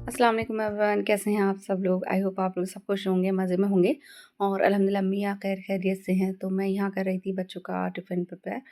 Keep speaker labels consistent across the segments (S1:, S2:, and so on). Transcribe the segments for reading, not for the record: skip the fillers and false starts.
S1: अस्सलाम वालेकुम एवरीवन, कैसे हैं आप सब लोग? आई होप आप लोग सब खुश होंगे, मज़े में होंगे और अल्हम्दुलिल्लाह मियाँ खैरियत से हैं। तो मैं यहाँ कर रही थी बच्चों का टिफ़िन प्रिपेयर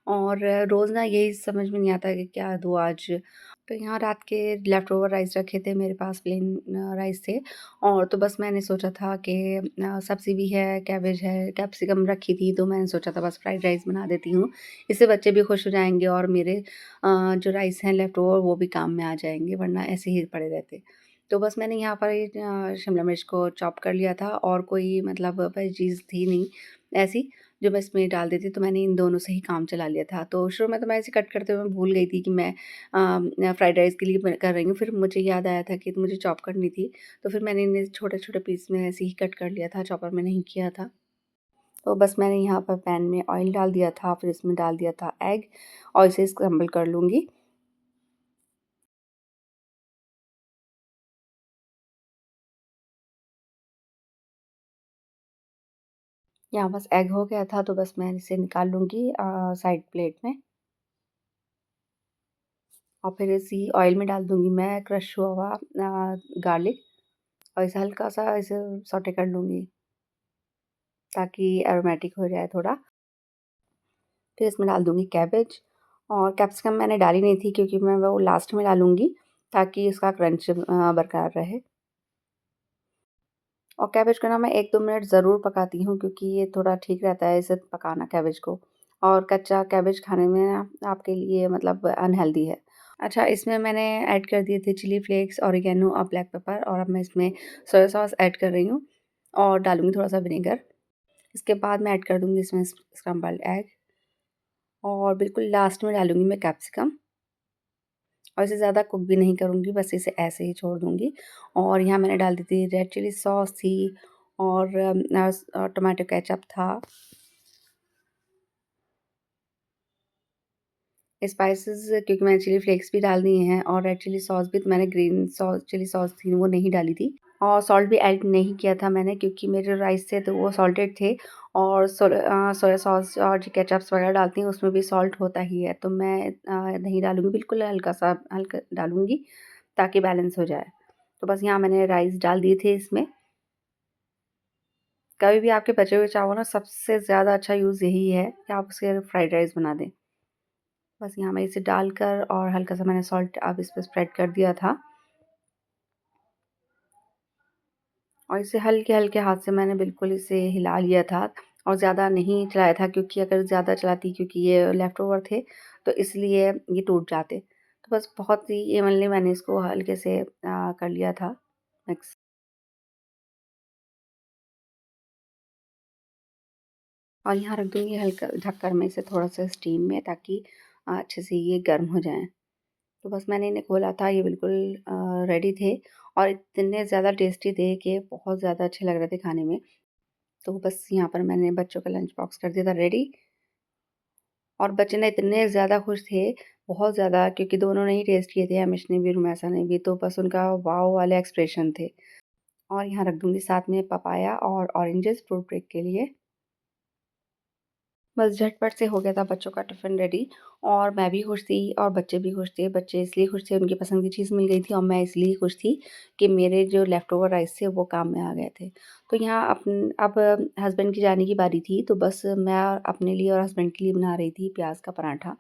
S1: और रोज़ ना यही समझ में नहीं आता कि क्या दूँ आज। तो यहाँ रात के लेफ़्ट ओवर राइस रखे थे मेरे पास, प्लेन राइस थे और तो बस मैंने सोचा था कि सब्ज़ी भी है, कैबेज है, कैप्सिकम रखी थी, तो मैंने सोचा था बस फ्राइड राइस बना देती हूँ। इससे बच्चे भी खुश हो जाएँगे और मेरे जो राइस हैं लेफ़्ट ओवर वो भी काम में आ जाएँगे, वरना ऐसे ही पड़े रहते। तो बस मैंने यहाँ पर ये शिमला मिर्च को चॉप कर लिया था और कोई मतलब वेजीज़ थी नहीं ऐसी जो मैं इसमें डाल देती, तो मैंने इन दोनों से ही काम चला लिया था। तो शुरू में तो मैं ऐसे कट करते हुए भूल गई थी कि मैं फ्राइड राइस के लिए कर रही हूँ, फिर मुझे याद आया था कि तो मुझे चॉप करनी थी, तो फिर मैंने इन्हें छोटे-छोटे पीस में ऐसे ही कट कर लिया था, चॉपर में नहीं किया था। तो बस मैंने यहाँ पर पैन में ऑयल डाल दिया था, फिर इसमें डाल दिया था एग और इसे स्क्रम्बल कर लूँगी। यहाँ बस एग हो गया था, तो बस मैं इसे निकाल लूँगी साइड प्लेट में और फिर इसी ऑयल में डाल दूँगी मैं क्रश हुआ हुआ गार्लिक और इसे हल्का-सा इसे सौटे कर लूँगी ताकि एरोमेटिक हो जाए थोड़ा। फिर इसमें डाल दूँगी कैबेज और कैप्सिकम मैंने डाली नहीं थी क्योंकि मैं वो लास्ट में डालूँगी ताकि इसका क्रंच बरकरार रहे। और कैबेज को ना मैं 1-2 मिनट ज़रूर पकाती हूँ क्योंकि ये थोड़ा ठीक रहता है इसे पकाना कैबेज को। और कच्चा कैबेज खाने में ना आपके लिए मतलब अनहेल्दी है। अच्छा, इसमें मैंने ऐड कर दिए थे चिली फ्लेक्स, ऑरिगैनो और ब्लैक पेपर और अब मैं इसमें सोया सॉस ऐड कर रही हूँ और डालूँगी थोड़ा-सा विनेगर। इसके बाद मैं ऐड कर दूँगी इसमें स्क्रम्बल्ड एग और बिल्कुल लास्ट में डालूँगी मैं कैप्सिकम और इसे ज़्यादा कुक भी नहीं करूँगी, बस इसे ऐसे ही छोड़ दूँगी। और यहाँ मैंने डाल दी थी रेड चिली सॉस थी और टोमेटो केचअप था। स्पाइसेस क्योंकि मैंने चिली फ्लेक्स भी डाल दिए हैं और रेड चिली सॉस भी, तो मैंने ग्रीन सॉस चिली सॉस थी वो नहीं डाली थी और सॉल्ट भी ऐड नहीं किया था मैंने क्योंकि मेरे राइस थे तो वो सॉल्टेड थे और सोया सॉस और जो केचअप्स वगैरह डालती हैं उसमें भी सॉल्ट होता ही है, तो मैं नहीं डालूँगी, बिल्कुल हल्का-सा हल्का डालूँगी ताकि बैलेंस हो जाए। तो बस यहाँ मैंने राइस डाल दिए थे इसमें। कभी भी आपके बचे हुए चावल ना सबसे ज़्यादा अच्छा यूज़ यही है कि आप उसके फ्राइड राइस बना दें। बस यहाँ मैं इसे डालकर और हल्का-सा मैंने सॉल्ट अब इस पे स्प्रेड कर दिया था और इसे हल्के-हल्के हाथ से मैंने बिल्कुल इसे हिला लिया था और ज़्यादा नहीं चलाया था क्योंकि अगर ज़्यादा चलाती क्योंकि ये लेफ्ट ओवर थे, तो इसलिए ये टूट जाते। तो बस बहुत ही इवनली मैंने इसको हल्के से कर लिया था मिक्स। और यहाँ रख दूँगी हल्का ढककर मैं इसे थोड़ा-सा स्टीम में ताकि अच्छे से ये गर्म हो जाएँ। तो बस मैंने इन्हें खोला था, ये बिल्कुल रेडी थे और इतने ज़्यादा टेस्टी थे कि बहुत ज़्यादा अच्छे लग रहे थे खाने में। तो बस यहाँ पर मैंने बच्चों का लंच बॉक्स कर दिया था रेडी और बच्चे ना इतने ज़्यादा खुश थे, बहुत ज़्यादा, क्योंकि दोनों ने ही टेस्ट किए थे, अमिश ने भी, रुमैसा ने भी, तो बस उनका वॉव वाले एक्सप्रेशन थे। और यहाँ रख दूँगी साथ में पपाया और ऑरेंजेस फ्रूट ब्रेक के लिए। बस झटपट से हो गया था बच्चों का टिफ़िन रेडी और मैं भी खुश थी और बच्चे भी खुश थे। बच्चे इसलिए खुश थे उनकी पसंद की चीज़ मिल गई थी और मैं इसलिए खुश थी कि मेरे जो लेफ़्ट ओवर राइस थे वो काम में आ गए थे। तो यहाँ अब हस्बैंड की जाने की बारी थी, तो बस मैं अपने लिए और हस्बैंड के लिए बना रही थी प्याज़ का पराठा।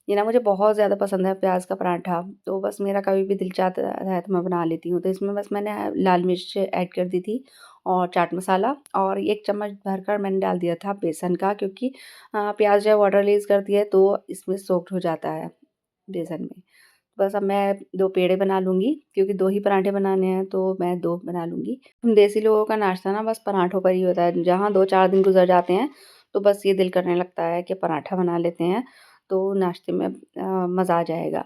S1: ये ना मुझे बहुत ज़्यादा पसंद है प्याज़ का पराठा, तो बस मेरा कभी भी दिल चाहता है तो मैं बना लेती हूँ। तो इसमें बस मैंने लाल मिर्च ऐड कर दी थी और चाट मसाला और 1 चम्मच भरकर मैंने डाल दिया था बेसन का, क्योंकि प्याज़ जब वाटर रिलीज़ करती है तो इसमें सोक्ड हो जाता है बेसन में। बस अब मैं 2 पेड़े बना लूँगी क्योंकि 2 ही पराठे बनाने हैं, तो मैं 2 बना लूँगी। हम देसी लोगों का नाश्ता ना बस पराठों पर ही होता है। जहाँ 2-4 दिन गुज़र जाते हैं, तो बस ये दिल करने लगता है कि पराठा बना लेते हैं, तो नाश्ते में मज़ा आ जाएगा।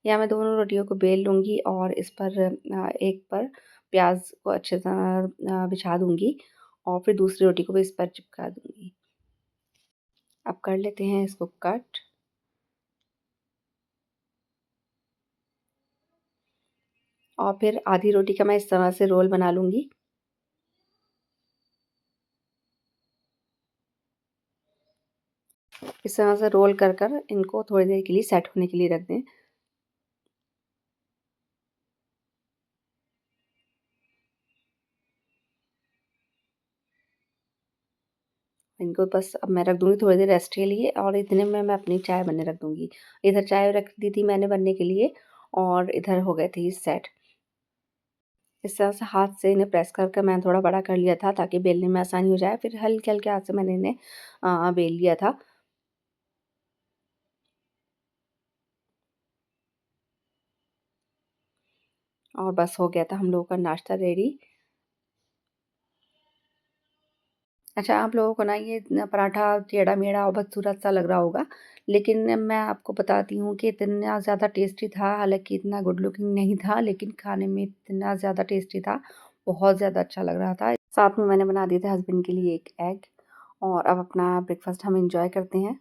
S1: या मैं दोनों रोटियों को बेल लूँगी और इस पर एक पर प्याज़ को अच्छे तरह बिछा दूँगी और फिर दूसरी रोटी को भी इस पर चिपका दूँगी। अब कर लेते हैं इसको कट और फिर आधी रोटी का मैं इस तरह से रोल बना लूँगी। इस तरह से रोल कर कर इनको थोड़ी देर के लिए सेट होने के लिए रख दें। इनको बस अब मैं रख दूँगी थोड़ी देर रेस्ट के लिए और इतने में मैं अपनी चाय बनने रख दूँगी। इधर चाय रख दी थी मैंने बनने के लिए और इधर हो गए थे सेट। इस तरह से हाथ से इन्हें प्रेस कर कर मैंने थोड़ा बड़ा कर लिया था ताकि बेलने में आसानी हो जाए। फिर हल्के-हल्के हाथ से मैंने इन्हें बेल लिया था। और बस हो गया था हम लोगों का नाश्ता रेडी। अच्छा, आप लोगों को ना ये न पराठा टेढ़ा-मेढ़ा और बदसूरत-सा लग रहा होगा, लेकिन मैं आपको बताती हूँ कि इतना ज़्यादा टेस्टी था, हालाँकि इतना गुड लुकिंग नहीं था, लेकिन खाने में इतना ज़्यादा टेस्टी था, बहुत ज़्यादा अच्छा लग रहा था। साथ में मैंने बना दिए थे हस्बैंड के लिए एक एग और अब अपना ब्रेकफ़ास्ट हम एन्जॉय करते हैं।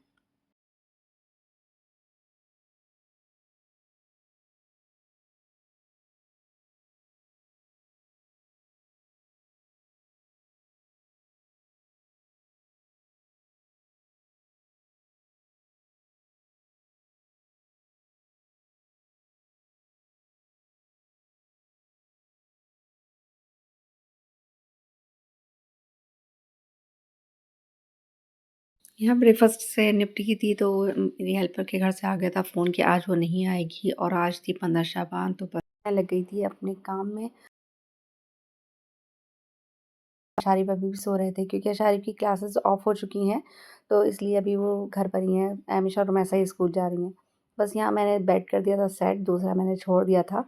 S1: यहाँ ब्रेकफ़ास्ट से निपटी थी तो मेरी हेल्पर के घर से आ गया था फ़ोन कि आज वो नहीं आएगी और आज थी 15 शाबान तो बस मैं लग गई थी अपने काम में। शारिब अभी भी सो रहे थे क्योंकि शारिब की क्लासेस ऑफ हो चुकी हैं, तो इसलिए अभी वो घर पर ही हैं। एमिश और रुमैसा ही स्कूल जा रही हैं। बस यहाँ मैंने बेड कर दिया था सेट, दूसरा मैंने छोड़ दिया था।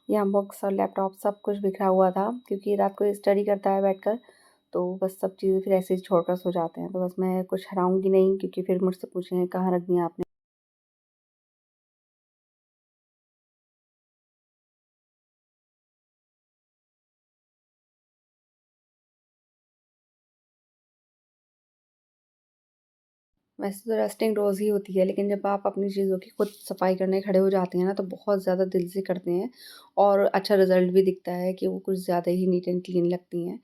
S1: यहाँ बुक्स और लैपटॉप सब कुछ बिखरा हुआ था क्योंकि रात को स्टडी करता है बैठकर, तो बस सब चीज़ें फिर ऐसे ही छोड़कर सो जाते हैं। तो बस मैं कुछ हराऊँगी नहीं क्योंकि फिर मुझसे पूछेंगे कहाँ रख दिया आपने? वैसे तो रेस्टिंग रोज़ ही होती है, लेकिन जब आप अपनी चीज़ों की खुद सफाई करने खड़े हो जाते हैं ना, तो बहुत ज़्यादा दिल से करते हैं और अच्छा रिज़ल्ट भी दिखता है कि वो कुछ ज़्यादा ही नीट एंड क्लीन लगती हैं।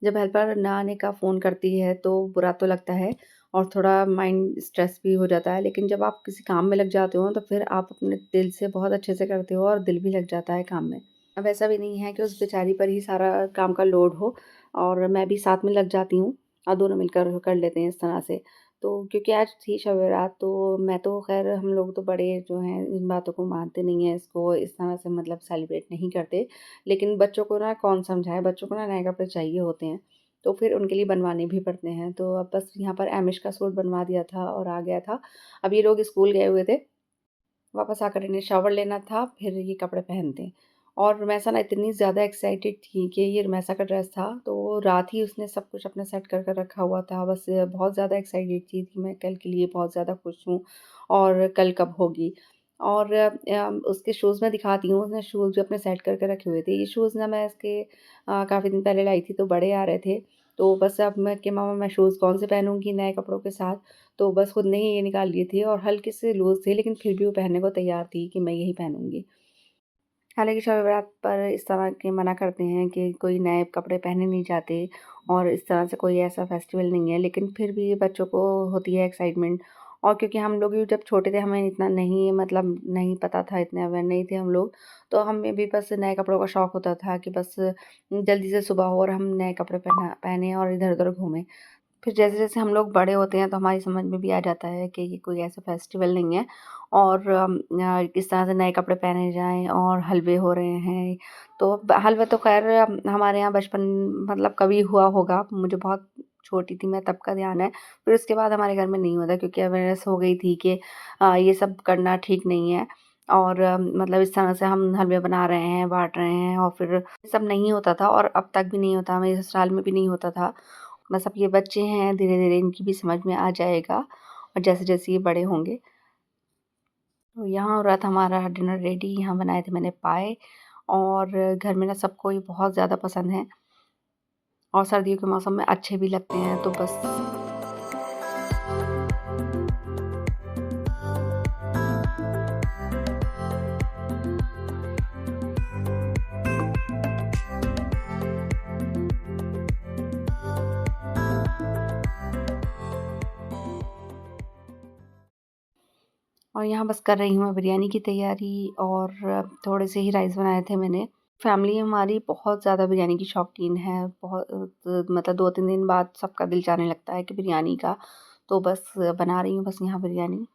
S1: जब हेल्पर ना आने का फ़ोन करती है, तो बुरा तो लगता है और थोड़ा माइंड स्ट्रेस भी हो जाता है, लेकिन जब आप किसी काम में लग जाते हो, तो फिर आप अपने दिल से बहुत अच्छे से करते हो और दिल भी लग जाता है काम में। अब ऐसा भी नहीं है कि उस बेचारी पर ही सारा काम का लोड हो और मैं भी साथ में लग जाती हूँ और दोनों मिलकर कर लेते हैं इस तरह से। तो क्योंकि आज थी शब बारात तो मैं तो ख़ैर हम लोग तो बड़े जो हैं इन बातों को मानते नहीं हैं, इसको इस तरह से मतलब सेलिब्रेट नहीं करते। लेकिन बच्चों को ना कौन समझाए, बच्चों को ना नए कपड़े चाहिए होते हैं, तो फिर उनके लिए बनवाने भी पड़ते हैं। तो अब बस यहाँ पर एमिश का सूट बनवा दिया था और आ गया था। अब ये लोग स्कूल गए हुए थे। वापस आकर इन्हें शावर लेना था, फिर ये कपड़े पहनते। और रुमैसा ना इतनी ज़्यादा एक्साइटेड थी कि ये रुमैसा का ड्रेस था, तो रात ही उसने सब कुछ अपना सेट कर कर रखा हुआ था। बस बहुत ज़्यादा एक्साइटेड थी कि मैं कल के लिए बहुत ज़्यादा खुश हूँ और कल कब होगी। और उसके शूज़ मैं दिखाती हूँ, उसने शूज़ भी अपने सेट कर के रखे हुए थे। ये शूज़ ना मैं इसके काफ़ी दिन पहले लाई थी, तो बड़े आ रहे थे। तो बस अब मैं कि मम्मा मैं शूज़ कौन से पहनूँगी नए कपड़ों के साथ? तो बस खुद ने ही ये निकाल लिए थे और हल्के से लूज़ थे, लेकिन फिर भी वो पहनने को तैयार थी कि मैं यही पहनूँगी। हालाँकि शब बारात पर इस तरह के मना करते हैं कि कोई नए कपड़े पहने नहीं जाते और इस तरह से कोई ऐसा फेस्टिवल नहीं है, लेकिन फिर भी बच्चों को होती है एक्साइटमेंट। और क्योंकि हम लोग भी जब छोटे थे हमें इतना नहीं मतलब नहीं पता था, इतने अवेयर नहीं थे हम लोग, तो हमें भी बस नए कपड़ों का शौक होता था कि बस जल्दी से सुबह हो और हम नए कपड़े पहने और इधर-उधर घूमें। फिर जैसे-जैसे हम लोग बड़े होते हैं तो हमारी समझ में भी आ जाता है कि ये कोई ऐसा फेस्टिवल नहीं है और किस तरह से नए कपड़े पहने जाएँ और हलवे हो रहे हैं। तो हलवा तो ख़ैर हमारे यहाँ बचपन मतलब कभी हुआ होगा, मुझे बहुत छोटी थी मैं तब का ध्यान है। फिर उसके बाद हमारे घर में नहीं होता क्योंकि अवेयरनेस हो गई थी कि ये सब करना ठीक नहीं है और मतलब इस तरह से हम हलवे बना रहे हैं, बाँट रहे हैं और फिर ये सब नहीं होता था और अब तक भी नहीं होता, मेरे ससुराल में भी नहीं होता था। बस अब ये बच्चे हैं, धीरे-धीरे इनकी भी समझ में आ जाएगा और जैसे-जैसे ये बड़े होंगे। तो यहाँ हो रहा था हमारा डिनर रेडी, यहाँ बनाए थे मैंने पाए और घर में ना सबको ये बहुत ज़्यादा पसंद है और सर्दियों के मौसम में अच्छे भी लगते हैं, तो बस और यहाँ बस कर रही हूँ मैं बिरयानी की तैयारी और थोड़े से ही राइस बनाए थे मैंने। फैमिली हमारी बहुत ज़्यादा बिरयानी की शौकीन है। बहुत मतलब 2-3 दिन बाद सबका दिल चाहने लगता है कि बिरयानी का, तो बस बना रही हूँ बस यहाँ बिरयानी।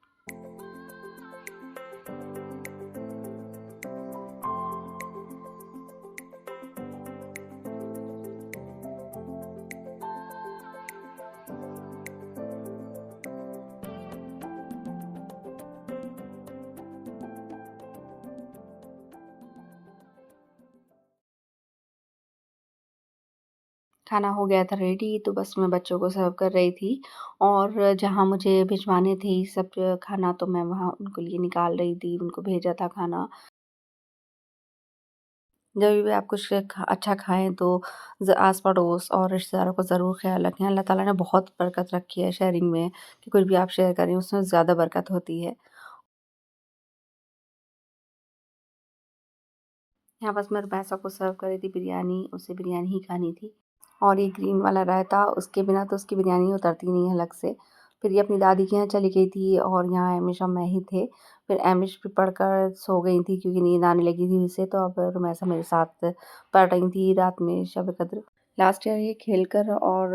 S1: खाना हो गया था रेडी, तो बस मैं बच्चों को सर्व कर रही थी और जहाँ मुझे भिजवाने थे सब खाना, तो मैं वहाँ उनको लिए निकाल रही थी, उनको भेजा था खाना। जभी भी आप कुछ अच्छा खाएँ तो आस-पड़ोस और रिश्तेदारों का ज़रूर ख़्याल रखें। अल्लाह ताला ने बहुत बरकत रखी है शेयरिंग में, कि कुछ भी आप शेयर करें उसमें ज़्यादा बरकत होती है। यहाँ बस मैं रुमैसा को सर्व कर रही थी बिरयानी, उसे बिरयानी ही खानी थी। और ये ग्रीन वाला रायता, उसके बिना तो उसकी बिरयानी उतरती नहीं है अलग से। फिर ये अपनी दादी के यहाँ चली गई थी और यहाँ अहमिश और मैं ही थे। फिर अहमिश भी पढ़कर सो गई थी क्योंकि नींद आने लगी थी उसे, तो अब रुमैसा मेरे साथ पढ़ रही थी रात में शब कद्र। लास्ट ईयर ये खेल कर और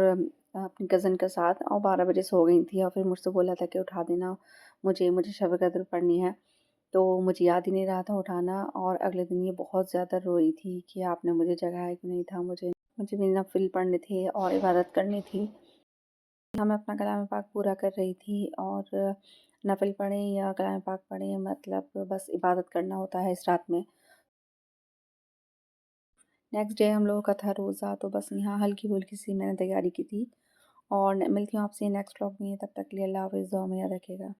S1: अपनी कज़न के साथ और 12 बजे सो गई थी और फिर मुझसे बोला था कि उठा देना मुझे, मुझे शब कद्र पढ़नी है। तो मुझे याद ही नहीं रहा था उठाना और अगले दिन ये बहुत ज़्यादा रोई थी कि आपने मुझे जगाया क्यों नहीं था, मुझे भी नफ़िल पढ़ने थे और इबादत करनी थी। हाँ, मैं अपना कलाम पाक पूरा कर रही थी और नफ़िल पढ़ें या कलाम पाक पढ़ें, मतलब बस इबादत करना होता है इस रात में। नेक्स्ट डे हम लोगों का था रोज़ा, तो बस यहाँ हल्की-फुल्की सी मैंने तैयारी की थी और मिलती हूँ आपसे नेक्स्ट व्लॉग में। तब तक के लिए अल्लाह हाफ़िज़, दुआ में याद रखिएगा।